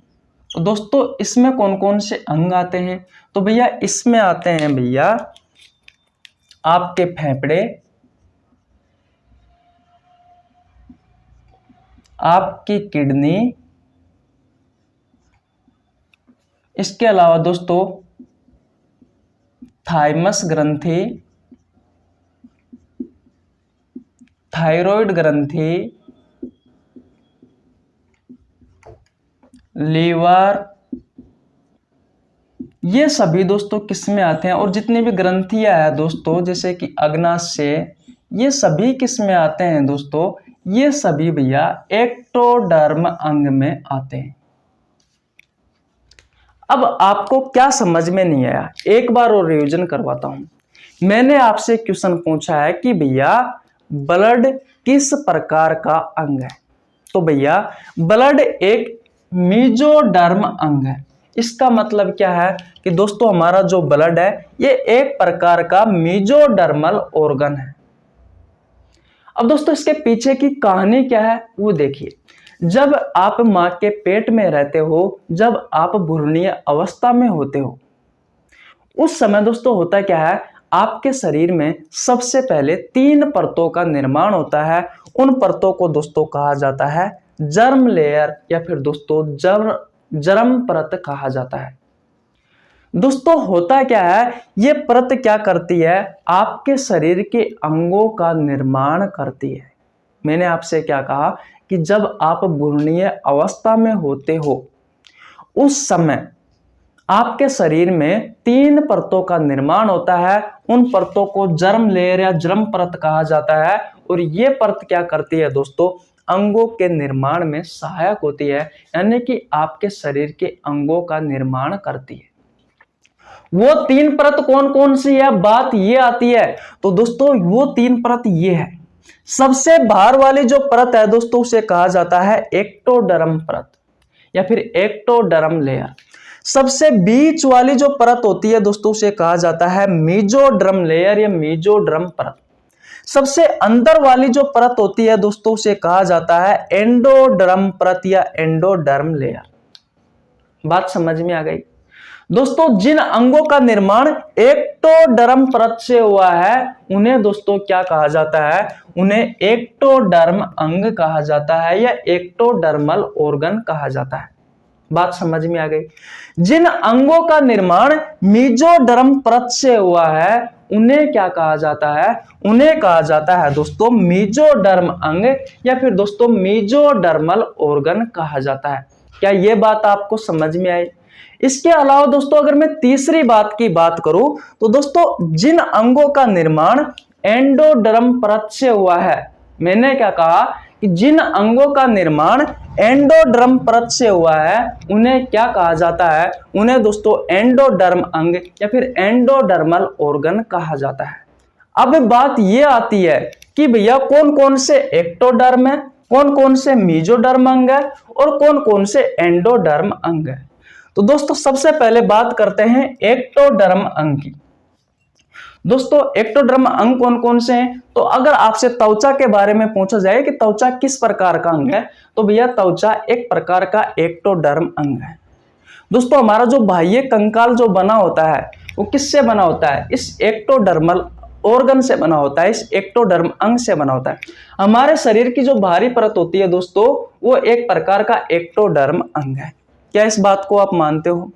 तो दोस्तों इसमें कौन कौन से अंग आते हैं? तो भैया इसमें आते हैं भैया आपके फेफड़े, आपकी किडनी, इसके अलावा दोस्तों थाइमस ग्रंथि, थायराइड ग्रंथि, लीवर, ये सभी दोस्तों किस में आते हैं? और जितनी भी ग्रंथियां हैं दोस्तों जैसे कि अग्नाशय, ये सभी किस में आते हैं दोस्तों? ये सभी भैया एक्टोडर्म अंग में आते हैं। अब आपको क्या समझ में नहीं आया? एक बार और रिवीजन करवाता हूं। मैंने आपसे क्वेश्चन पूछा है कि भैया ब्लड किस प्रकार का अंग है? तो भैया ब्लड एक मेसोडर्म अंग है। इसका मतलब क्या है कि दोस्तों हमारा जो ब्लड है ये एक प्रकार का मेसोडर्मल ऑर्गन है। अब दोस्तों इसके पीछे की कहानी क्या है वो देखिए। जब आप मां के पेट में रहते हो, जब आप भ्रूणीय अवस्था में होते हो, उस समय दोस्तों होता क्या है, आपके शरीर में सबसे पहले 3 परतों का निर्माण होता है। उन परतों को दोस्तों कहा जाता है जर्म लेयर या फिर दोस्तों जर्म परत कहा जाता है। दोस्तों होता क्या है, ये परत क्या करती है? आपके शरीर के अंगों का निर्माण करती है। मैंने आपसे क्या कहा कि जब आप भ्रूणीय अवस्था में होते हो उस समय आपके शरीर में 3 परतों का निर्माण होता है। उन परतों को जर्म लेयर या जर्म परत कहा जाता है। और ये परत क्या करती है दोस्तों? अंगों के निर्माण में सहायक होती है, यानी कि आपके शरीर के अंगों का निर्माण करती है। वो 3 परत कौन कौन सी है? बात ये आती है। तो दोस्तों वो 3 परत ये है। सबसे बाहर वाली जो परत है दोस्तों उसे कहा जाता है एक्टोडर्म परत या फिर एक्टोडर्म लेयर। सबसे बीच वाली जो परत होती है दोस्तों उसे कहा जाता है मेसोडर्म लेयर या मेसोडर्म परत। सबसे अंदर वाली जो परत होती है दोस्तों उसे कहा जाता है एंडोडर्म परत या एंडोडर्म लेयर। बात समझ में आ गई? दोस्तों जिन अंगों का निर्माण एक्टोडर्म परत से हुआ है उन्हें दोस्तों क्या कहा जाता है? उन्हें एक्टोडर्म अंग कहा जाता है या एक्टोडर्मल ऑर्गन कहा जाता है। बात समझ में आ गई? जिन अंगों का निर्माण मेसोडर्म परत से हुआ है उन्हें क्या कहा जाता है? उन्हें कहा जाता है दोस्तों मेसोडर्म अंग या फिर दोस्तों मेसोडर्मल ऑर्गन कहा जाता है। क्या यह बात आपको समझ में आई? इसके अलावा दोस्तों अगर मैं तीसरी बात की बात करूं तो दोस्तों जिन अंगों का निर्माण एंडोडर्म परत से हुआ है। मैंने क्या कहा कि जिन अंगों का निर्माण एंडोडर्म परत से हुआ है उन्हें क्या कहा जाता है, उन्हें दोस्तों एंडोडर्म अंग या फिर एंडोडर्मल ऑर्गन कहा जाता है। अब बात ये आती है कि भैया कौन कौन से एक्टोडर्म है, कौन कौन से मेसोडर्म अंग है और कौन कौन से एंडोडर्म अंग है। तो दोस्तों सबसे पहले बात करते हैं एक्टोडर्म अंग की। दोस्तों एक्टोडर्म अंग कौन कौन से हैं, तो अगर आपसे त्वचा के बारे में पूछा जाए कि त्वचा किस प्रकार का अंग है, तो भैया त्वचा एक प्रकार का एक्टोडर्म अंग है। दोस्तों हमारा जो बाह्य कंकाल जो बना होता है वो किससे बना होता है, इस एक्टोडर्मल ऑर्गन से बना होता है, इस एक्टोडर्म अंग से बना होता है। हमारे शरीर की जो बाहरी परत होती है दोस्तों वो एक प्रकार का एक्टोडर्म अंग है। क्या इस बात को आप मानते हो?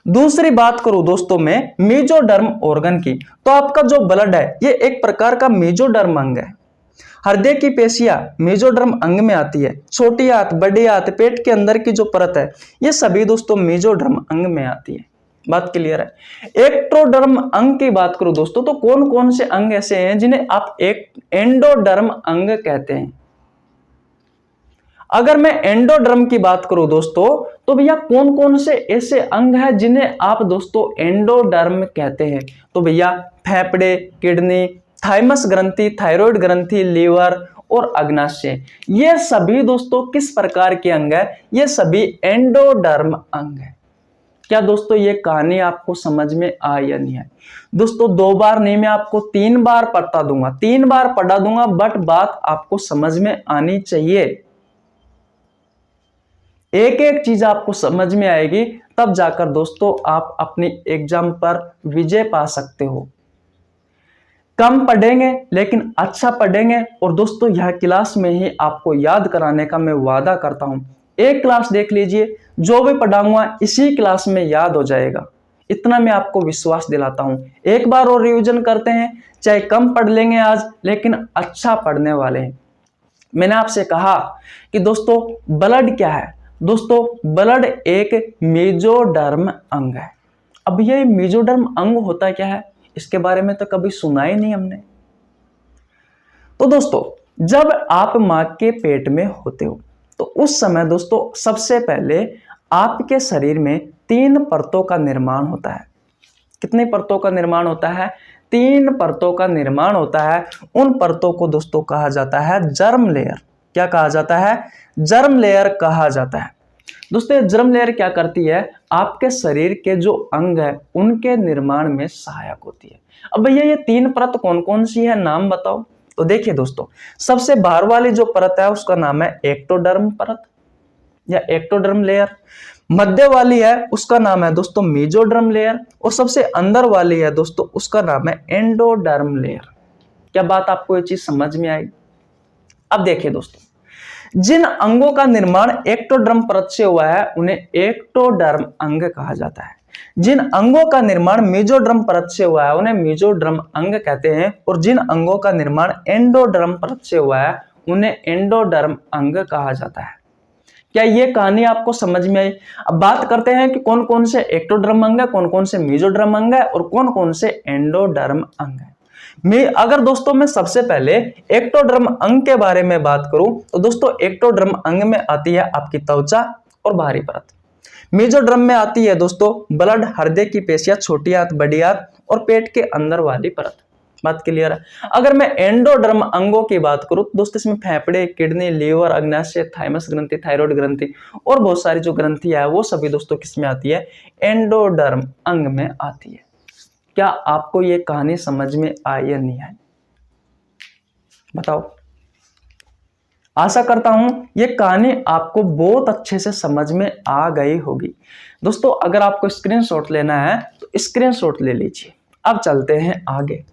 दूसरी बात करूं दोस्तों मैं मेसोडर्म ऑर्गन की, तो आपका जो ब्लड है ये एक प्रकार का मेसोडर्म अंग है। हृदय की पेशियां मेसोडर्म अंग में आती है। छोटी आंत, बड़ी आंत, पेट के अंदर की जो परत है ये सभी दोस्तों मेसोडर्म अंग में आती है। बात क्लियर है। एक्टोडर्म अंग की बात करूं दोस्तों तो कौन कौन से अंग ऐसे हैं जिन्हें आप एक एंडोडर्म अंग कहते हैं। अगर मैं एंडोडर्म की बात करूं दोस्तों तो भैया कौन कौन से ऐसे अंग हैं जिन्हें आप दोस्तों एंडोडर्म कहते हैं, तो भैया फेफड़े, किडनी, थाइमस ग्रंथि, थायराइड ग्रंथि, लीवर और अग्नाशय, ये सभी दोस्तों किस प्रकार के अंग है, ये सभी एंडोडर्म अंग है। क्या दोस्तों ये कहानी आपको समझ में आई या नहीं आई? दोस्तों 2 बार नहीं, मैं आपको 3 बार पढ़ा दूंगा, 3 बार पढ़ा दूंगा, बट बात आपको समझ में आनी चाहिए। एक एक चीज आपको समझ में आएगी तब जाकर दोस्तों आप अपनी एग्जाम पर विजय पा सकते हो। कम पढ़ेंगे लेकिन अच्छा पढ़ेंगे और दोस्तों यह क्लास में ही आपको याद कराने का मैं वादा करता हूं। एक क्लास देख लीजिए, जो भी पढ़ाऊंगा इसी क्लास में याद हो जाएगा, इतना मैं आपको विश्वास दिलाता हूं। एक बार और रिवीजन करते हैं, चाहे कम पढ़ लेंगे आज लेकिन अच्छा पढ़ने वाले हैं। मैंने आपसे कहा कि दोस्तों ब्लड क्या है, दोस्तों ब्लड एक मेसोडर्म अंग है। अब ये मेसोडर्म अंग होता क्या है इसके बारे में तो कभी सुना ही नहीं हमने। तो दोस्तों जब आप मां के पेट में होते हो तो उस समय दोस्तों सबसे पहले आपके शरीर में 3 परतों का निर्माण होता है। कितनी परतों का निर्माण होता है? 3 परतों का निर्माण होता है। उन परतों को दोस्तों कहा जाता है जर्म लेयर। क्या कहा जाता है? जर्म लेयर कहा जाता है। दोस्तों जर्म लेयर क्या करती है, आपके शरीर के जो अंग है उनके निर्माण में सहायक होती है। अब भैया ये 3 परत कौन कौन सी है, नाम बताओ। तो देखिए दोस्तों सबसे बाहर वाली जो परत है उसका नाम है एक्टोडर्म परत या एक्टोडर्म लेयर। मध्य वाली है उसका नाम है दोस्तों मेसोडर्म लेयर और सबसे अंदर वाली है दोस्तों उसका नाम है एंडोडर्म लेयर। क्या बात आपको ये चीज समझ में आई? अब देखिए दोस्तों जिन अंगों का निर्माण एक्टोडर्म परत से हुआ है उन्हें एक्टोडर्म अंग कहा जाता है। जिन अंगों का निर्माण मेसोडर्म परत से हुआ है उन्हें मेसोडर्म अंग कहते हैं और जिन अंगों का निर्माण एंडोडर्म परत से हुआ है उन्हें एंडोडर्म अंग कहा जाता है। क्या ये कहानी आपको समझ में आई? अब बात करते हैं कि कौन कौन से एक्टोडर्म अंग है, कौन कौन से मेसोडर्म अंग है और कौन कौन से एंडोडर्म अंग है। अगर दोस्तों मैं सबसे पहले एक्टोडर्म अंग के बारे में बात करूं तो दोस्तों एक्टोडर्म अंग में आती है आपकी त्वचा और बाहरी परत। मेसोडर्म में आती है दोस्तों ब्लड, हृदय की पेशियां, छोटी आंत, बड़ी आंत और पेट के अंदर वाली परत। बात क्लियर है? अगर मैं एंडोडर्म अंगों की बात करूं तो दोस्तों इसमें फेफड़े, किडनी, लीवर, अग्नाशय, थाइमस ग्रंथि, थायराइड ग्रंथि और बहुत सारी जो ग्रंथियां है वो सभी दोस्तों किस में आती है? एंडोडर्म अंग में आती है। क्या आपको ये कहानी समझ में आई या नहीं आई? बताओ। आशा करता हूं ये कहानी आपको बहुत अच्छे से समझ में आ गई होगी। दोस्तों अगर आपको स्क्रीनशॉट लेना है तो स्क्रीनशॉट ले लीजिए। अब चलते हैं आगे।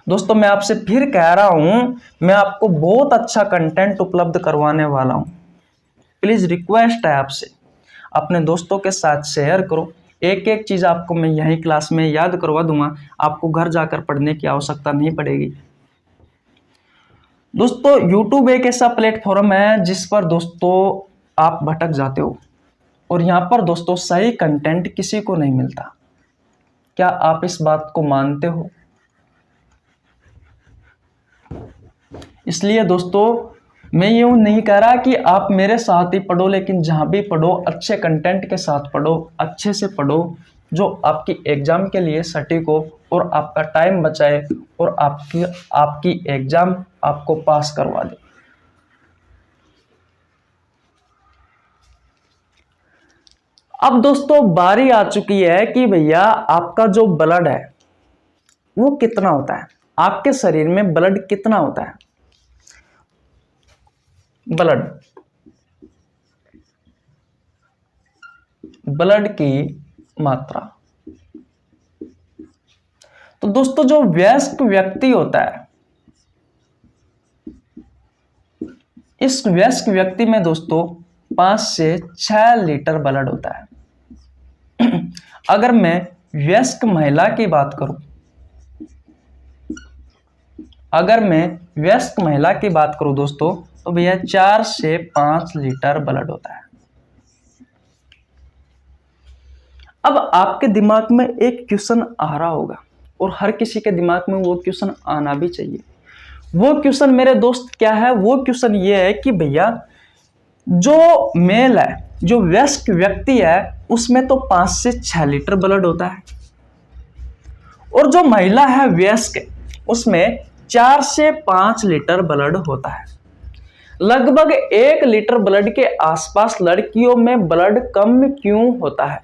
दोस्तों मैं आपसे फिर कह रहा हूं मैं आपको बहुत अच्छा कंटेंट उपलब्ध करवाने वाला हूं। प्लीज रिक्वेस्ट है आपसे, अपने दोस्तों के साथ शेयर करो। एक एक चीज आपको मैं यही क्लास में याद करवा दूंगा, आपको घर जाकर पढ़ने की आवश्यकता नहीं पड़ेगी। दोस्तों YouTube एक ऐसा प्लेटफॉर्म है जिस पर दोस्तों आप भटक जाते हो और यहाँ पर दोस्तों सही कंटेंट किसी को नहीं मिलता। क्या आप इस बात को मानते हो? इसलिए दोस्तों मैं यूँ नहीं कह रहा कि आप मेरे साथ ही पढ़ो, लेकिन जहाँ भी पढ़ो अच्छे कंटेंट के साथ पढ़ो, अच्छे से पढ़ो, जो आपकी एग्ज़ाम के लिए सटीक हो और आपका टाइम बचाए और आपकी एग्ज़ाम आपको पास करवा दे। अब दोस्तों बारी आ चुकी है कि भैया आपका जो ब्लड है वो कितना होता है, आपके शरीर में ब्लड कितना होता है। ब्लड की मात्रा। तो दोस्तों जो वयस्क व्यक्ति होता है, इस वयस्क व्यक्ति में दोस्तों 5 से 6 लीटर ब्लड होता है। अगर मैं वयस्क महिला की बात करूं, दोस्तों तो भैया 4 से 5 लीटर ब्लड होता है। अब आपके दिमाग में एक क्वेश्चन आ रहा होगा और हर किसी के दिमाग में वो क्वेश्चन आना भी चाहिए। वो क्वेश्चन मेरे दोस्त क्या है? वो क्वेश्चन ये है कि भैया जो मेल है, जो वयस्क व्यक्ति है, उसमें तो 5 से 6 लीटर ब्लड होता है और जो महिला है वयस्क, उसमें 4 से 5 लीटर ब्लड होता है। लगभग 1 लीटर ब्लड के आसपास लड़कियों में ब्लड कम क्यों होता है?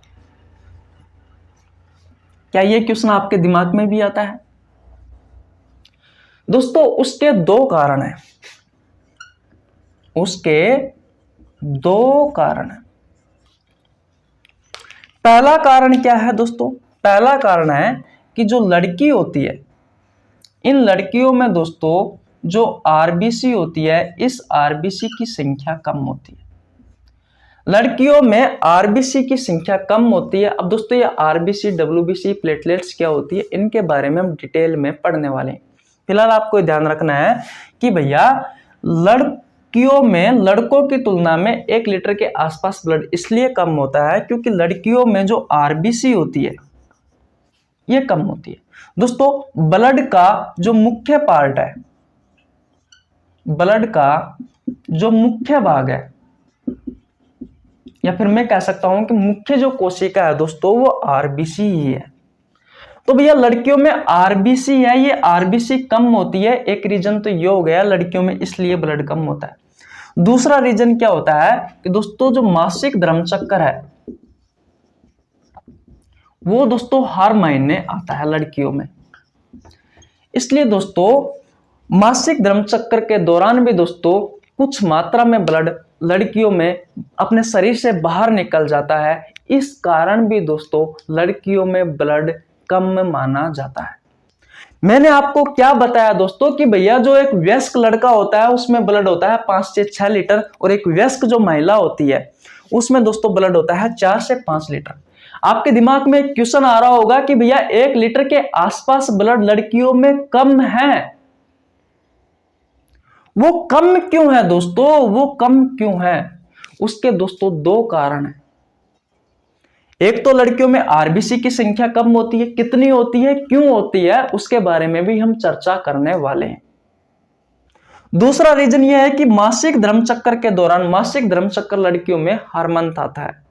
क्या ये क्वेश्चन आपके दिमाग में भी आता है? दोस्तों उसके 2 कारण हैं। पहला कारण क्या है दोस्तों? पहला कारण है कि जो लड़की होती है, इन लड़कियों में दोस्तों जो आरबीसी होती है, इस आरबीसी की संख्या कम होती है। लड़कियों में आरबीसी की संख्या कम होती है। अब दोस्तों ये आरबीसी, डब्ल्यूबीसी, प्लेटलेट्स क्या होती है, इनके बारे में हम डिटेल में पढ़ने वाले हैं। फिलहाल आपको ध्यान रखना है कि भैया लड़कियों में लड़कों की तुलना में 1 लीटर के आसपास ब्लड इसलिए कम होता है क्योंकि लड़कियों में जो आरबीसी होती है ये कम होती है। दोस्तों ब्लड का जो मुख्य पार्ट है, ब्लड का जो मुख्य भाग है, या फिर मैं कह सकता हूं कि मुख्य जो कोशिका है दोस्तों वो आरबीसी ही है। तो भैया लड़कियों में आरबीसी है, ये आरबीसी कम होती है। एक रीजन तो ये हो गया लड़कियों में इसलिए ब्लड कम होता है। दूसरा रीजन क्या होता है कि दोस्तों जो मासिक धर्म चक्कर है वो दोस्तों हर महीने आता है लड़कियों में, इसलिए दोस्तों मासिक धर्म चक्कर के दौरान भी दोस्तों कुछ मात्रा में ब्लड लड़कियों में अपने शरीर से बाहर निकल जाता है। इस कारण भी दोस्तों लड़कियों में ब्लड कम माना जाता है। मैंने आपको क्या बताया दोस्तों कि भैया जो एक वयस्क लड़का होता है उसमें ब्लड होता है 5 से 6 लीटर और एक वयस्क जो महिला होती है उसमें दोस्तों ब्लड होता है 4 से 5 लीटर। आपके दिमाग में एक क्वेश्चन आ रहा होगा कि भैया 1 लीटर के आसपास ब्लड लड़कियों में कम है, वो कम क्यों है दोस्तों? वो कम क्यों है? उसके दोस्तों 2 कारण हैं। एक तो लड़कियों में आरबीसी की संख्या कम होती है, कितनी होती है, क्यों होती है, उसके बारे में भी हम चर्चा करने वाले हैं। दूसरा रीजन यह है कि मासिक धर्म चक्कर के दौरान, मासिक धर्म चक्कर लड़कियों में हर मंथ आता है।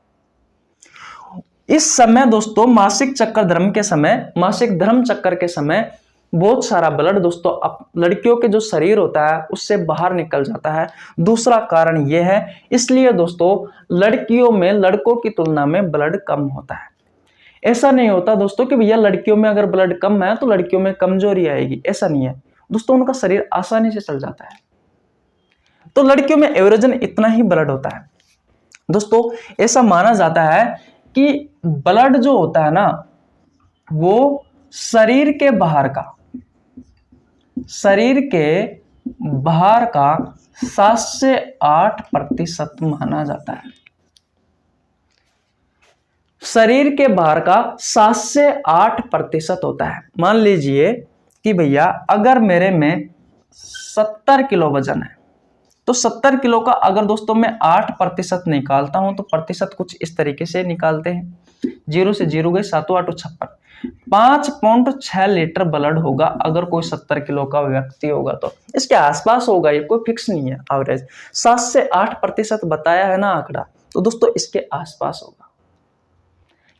इस समय दोस्तों मासिक धर्म चक्कर के समय बहुत सारा ब्लड दोस्तों लड़कियों के जो शरीर होता है उससे बाहर निकल जाता है। दूसरा कारण यह है, इसलिए दोस्तों लड़कियों में लड़कों की तुलना में ब्लड कम होता है। ऐसा नहीं होता दोस्तों कि भैया लड़कियों में अगर ब्लड कम है तो लड़कियों में कमजोरी आएगी, ऐसा नहीं है दोस्तों, उनका शरीर आसानी से चल जाता है। तो लड़कियों में एवरेजन इतना ही ब्लड होता है। दोस्तों ऐसा माना जाता है कि ब्लड जो होता है ना वो शरीर के बाहर का 7 से 8% माना जाता है। शरीर के बाहर का 7 से 8% होता है। मान लीजिए कि भैया अगर मेरे में 70 किलो वजन है तो 70 किलो का अगर दोस्तों मैं 8% निकालता हूं तो प्रतिशत कुछ इस तरीके से निकालते हैं। 0 से 0 गए, 7 8 56। 5.6 लीटर ब्लड होगा अगर कोई 70 किलो का व्यक्ति होगा तो। इसके आसपास होगा, ये कोई फिक्स नहीं है, एवरेज 7 से 8% बताया है ना आंकड़ा, तो दोस्तों इसके आसपास होगा।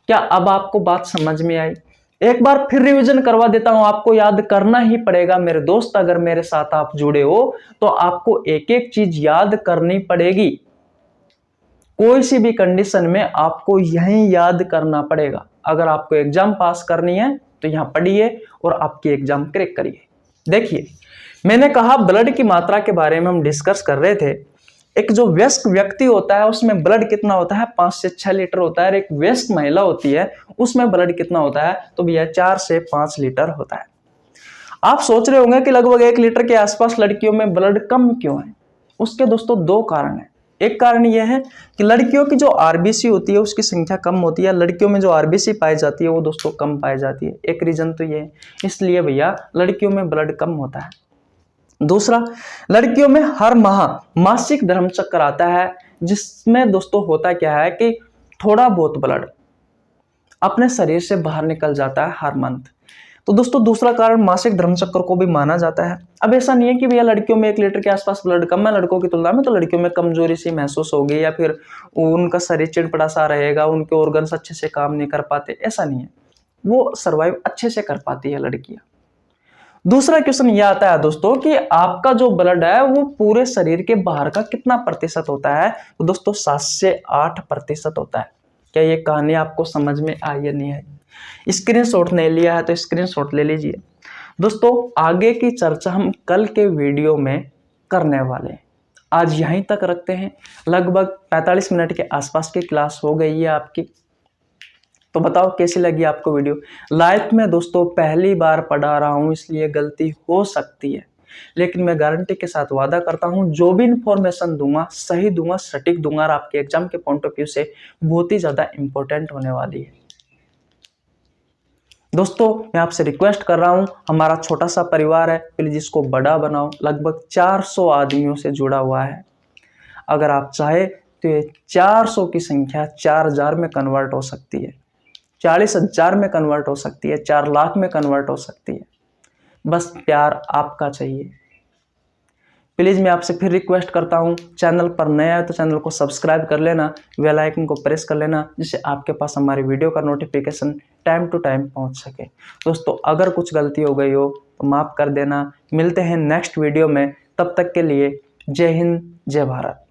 क्या अब आपको बात समझ में आई? एक बार फिर रिवीजन करवा देता हूं, आपको याद करना ही पड़ेगा मेरे दोस्त। अगर मेरे साथ आप जुड़े हो तो आपको एक एक चीज याद करनी पड़ेगी। कोई सी भी कंडीशन में आपको यही याद करना पड़ेगा। अगर आपको एग्जाम पास करनी है तो यहां पढ़िए और आपकी एग्जाम क्रैक करिए। देखिए, मैंने कहा ब्लड की मात्रा के बारे में हम डिस्कस कर रहे थे। एक जो वयस्क व्यक्ति होता है उसमें ब्लड कितना होता है? 5 से 6 लीटर होता है। और एक वयस्क महिला होती है उसमें ब्लड कितना होता है? तो भैया 4 से 5 लीटर होता है। आप सोच रहे होंगे कि लगभग 1 लीटर के आसपास लड़कियों में ब्लड कम क्यों है? उसके दोस्तों 2 कारण है। एक कारण यह है कि लड़कियों की जो आरबीसी होती है उसकी संख्या कम होती है। लड़कियों में जो आरबीसी पाई जाती है वो दोस्तों कम पाई जाती है। एक रीजन तो ये है, इसलिए भैया लड़कियों में ब्लड कम होता है। दूसरा, लड़कियों में हर माह मासिक धर्म चक्र आता है, जिसमें दोस्तों होता क्या है कि थोड़ा बहुत ब्लड अपने शरीर से बाहर निकल जाता है हर मंथ। तो दोस्तों दूसरा कारण मासिक धर्म चक्र को भी माना जाता है। अब ऐसा नहीं है कि भैया लड़कियों में 1 लीटर के आसपास ब्लड कम है लड़कों की तुलना में, तो लड़कियों में कमजोरी सी महसूस होगी या फिर उनका शरीर चिड़पड़ा सा रहेगा, उनके ऑर्गन्स अच्छे से काम नहीं कर पाते, ऐसा नहीं है। वो सर्वाइव अच्छे से कर पाती है लड़कियां। दूसरा क्वेश्चन यह आता है दोस्तों कि आपका जो ब्लड है वो पूरे शरीर के बाहर का कितना प्रतिशत होता है? तो दोस्तों 7 से 8% होता है। क्या ये कहानी आपको समझ में आई या नहीं आई? स्क्रीनशॉट नहीं लिया है तो स्क्रीनशॉट ले लीजिए। दोस्तों आगे की चर्चा हम कल के वीडियो में करने वाले हैं। आज यहीं तक रखते हैं। लगभग 45 मिनट के आसपास की क्लास हो गई है आपकी। तो बताओ कैसी लगी आपको वीडियो? लाइफ में दोस्तों पहली बार पढ़ा रहा हूं इसलिए गलती हो सकती है, लेकिन मैं गारंटी के साथ वादा करता हूं जो भी इंफॉर्मेशन दूंगा सही दूंगा, सटीक दूंगा और आपके एग्जाम के पॉइंट ऑफ व्यू से बहुत ही ज्यादा इंपॉर्टेंट होने वाली है। दोस्तों मैं आपसे रिक्वेस्ट कर रहा हूं, हमारा छोटा सा परिवार है, प्लीज इसको बड़ा बनाओ। लगभग 400 आदमियों से जुड़ा हुआ है। अगर आप चाहे तो ये 400 की संख्या 4000 में कन्वर्ट हो सकती है, 40,000 में कन्वर्ट हो सकती है, 4 लाख में कन्वर्ट हो सकती है। बस प्यार आपका चाहिए। प्लीज मैं आपसे फिर रिक्वेस्ट करता हूं, चैनल पर नया है तो चैनल को सब्सक्राइब कर लेना, बेल आइकन को प्रेस कर लेना, जिससे आपके पास हमारे वीडियो का नोटिफिकेशन टाइम टू टाइम पहुंच सके। दोस्तों अगर कुछ गलती हो गई हो तो माफ कर देना। मिलते हैं नेक्स्ट वीडियो में, तब तक के लिए जय हिंद जय भारत।